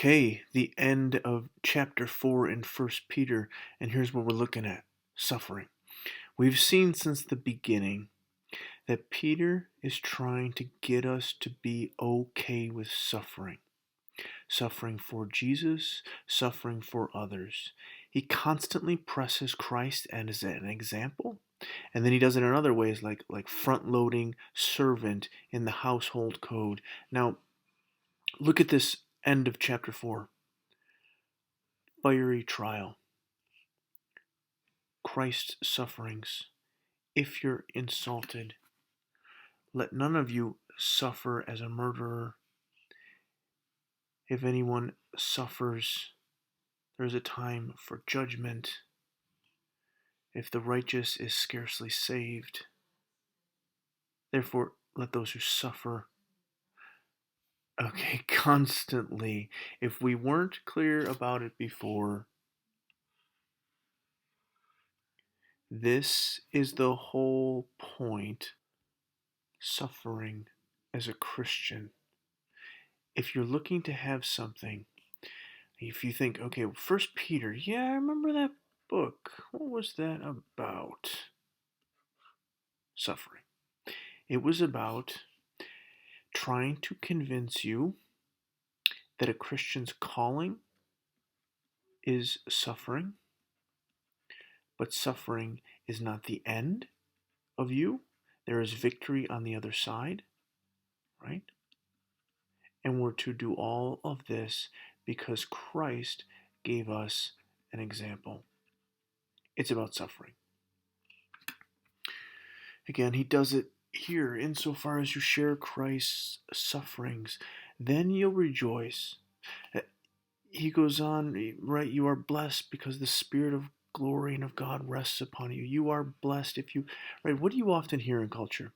Okay, the end of chapter 4 in First Peter, and here's what we're looking at: suffering. We've seen since the beginning that Peter is trying to get us to be okay with suffering. Suffering for Jesus, suffering for others. He constantly presses Christ as an example, and then he does it in other ways, like front-loading servant in the household code. Now, look at this end of chapter 4. Fiery trial. Christ's sufferings. If you're insulted, let none of you suffer as a murderer. If anyone suffers, there is a time for judgment. If the righteous is scarcely saved, therefore let those who suffer. Okay, constantly. If we weren't clear about it before, this is the whole point. Suffering as a Christian. If you're looking to have something, if you think, okay, First Peter, yeah, I remember that book. What was that about? Suffering. It was about trying to convince you that a Christian's calling is suffering, but suffering is not the end of you. There is victory on the other side, right? And we're to do all of this because Christ gave us an example. It's about suffering. Again, he does it here: insofar as you share Christ's sufferings, then you'll rejoice. He goes on, right? You are blessed because the Spirit of glory and of God rests upon you. You are blessed if you, right? What do you often hear in culture?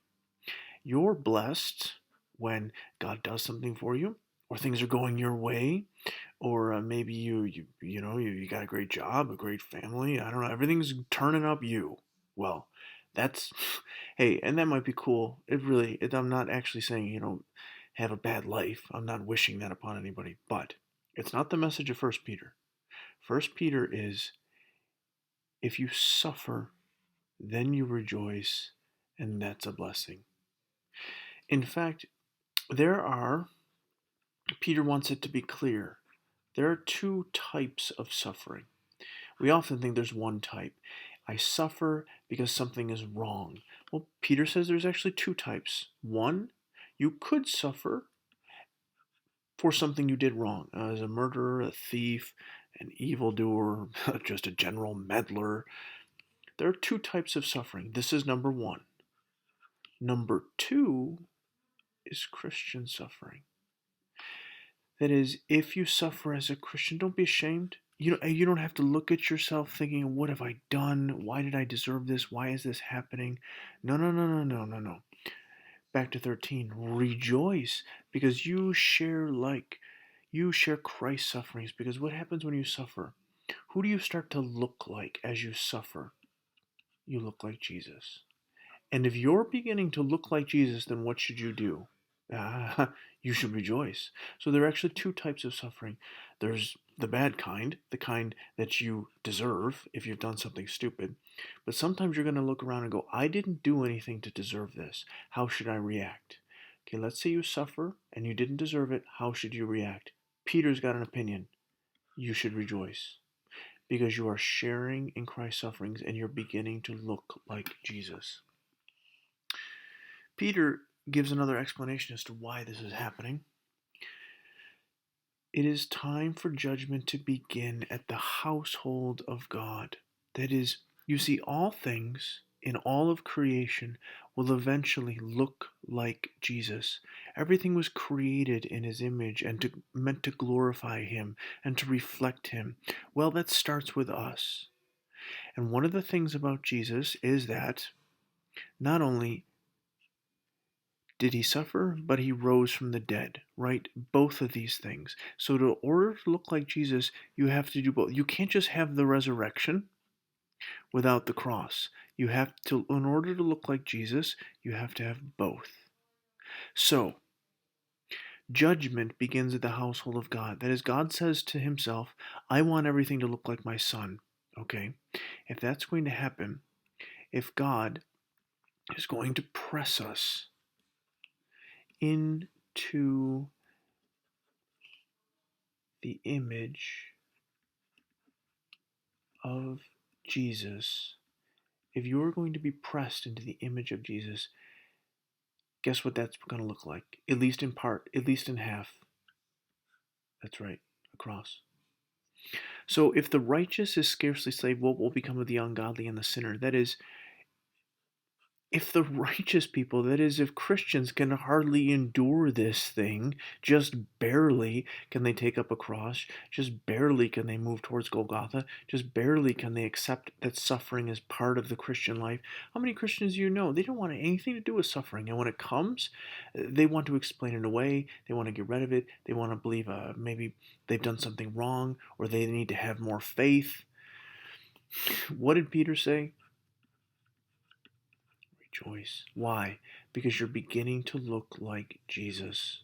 You're blessed when God does something for you, or things are going your way, or maybe you got a great job, a great family. I don't know, everything's turning up you. Well, that's hey, and that might be cool. I'm not actually saying have a bad life. I'm not wishing that upon anybody, but it's not the message of First Peter. First Peter is, if you suffer, then you rejoice, and that's a blessing. In fact, Peter wants it to be clear, there are two types of suffering. We often think there's one type. I suffer because something is wrong. Well, Peter says there's actually two types. One, you could suffer for something you did wrong, as a murderer, a thief, an evildoer, just a general meddler. There are two types of suffering. This is number one. Number two is Christian suffering. That is, if you suffer as a Christian, don't be ashamed. You don't have to look at yourself thinking, what have I done? Why did I deserve this? Why is this happening? No, no, no, no, no, no, no. Back to 13. Rejoice because you share Christ's sufferings. Because what happens when you suffer? Who do you start to look like as you suffer? You look like Jesus. And if you're beginning to look like Jesus, then what should you do? You should rejoice. So there are actually two types of suffering. There's the bad kind, the kind that you deserve if you've done something stupid. But sometimes you're going to look around and go, I didn't do anything to deserve this. How should I react? Okay, let's say you suffer and you didn't deserve it. How should you react? Peter's got an opinion. You should rejoice because you are sharing in Christ's sufferings and you're beginning to look like Jesus. Peter gives another explanation as to why this is happening. It is time for judgment to begin at the household of God. That is, you see, all things in all of creation will eventually look like Jesus. Everything was created in his image and meant to glorify him and to reflect him. Well, that starts with us. And one of the things about Jesus is that not only did he suffer, but he rose from the dead, right? Both of these things. So in order to look like Jesus, you have to do both. You can't just have the resurrection without the cross. You have to, in order to look like Jesus, you have to have both. So, Judgment begins at the household of God. That is, God says to himself, I want everything to look like my son. Okay? If that's going to happen, if God is going to press us into the image of Jesus, if you're going to be pressed into the image of Jesus, guess what that's going to look like? At least in part, at least in half. That's right, a cross. So if the righteous is scarcely saved, what will become of the ungodly and the sinner? That is, if the righteous people, that is, if Christians can hardly endure this thing, just barely can they take up a cross, just barely can they move towards Golgotha, just barely can they accept that suffering is part of the Christian life. How many Christians do you know? They don't want anything to do with suffering, and when it comes, they want to explain it away, they want to get rid of it, they want to believe maybe they've done something wrong, or they need to have more faith. What did Peter say? Rejoice. Why? Because you're beginning to look like Jesus.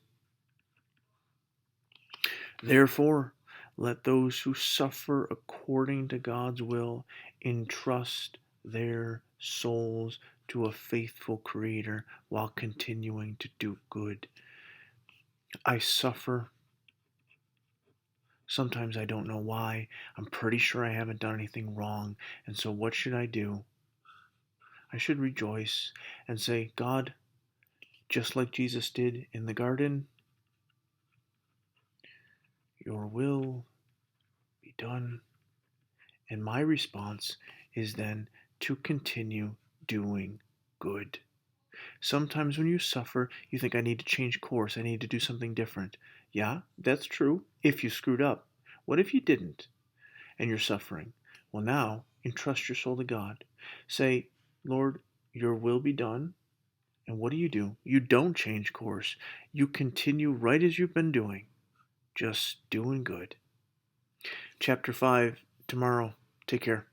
Therefore, let those who suffer according to God's will entrust their souls to a faithful Creator while continuing to do good. I suffer. Sometimes I don't know why. I'm pretty sure I haven't done anything wrong. And so what should I do? I should rejoice and say, God, just like Jesus did in the garden, your will be done. And my response is then to continue doing good. Sometimes when you suffer, you think, I need to change course. I need to do something different. Yeah, that's true if you screwed up. What if you didn't and you're suffering? Well, now entrust your soul to God. Say, Lord, your will be done. And what do? You don't change course. You continue right as you've been doing, just doing good. Chapter 5 tomorrow. Take care.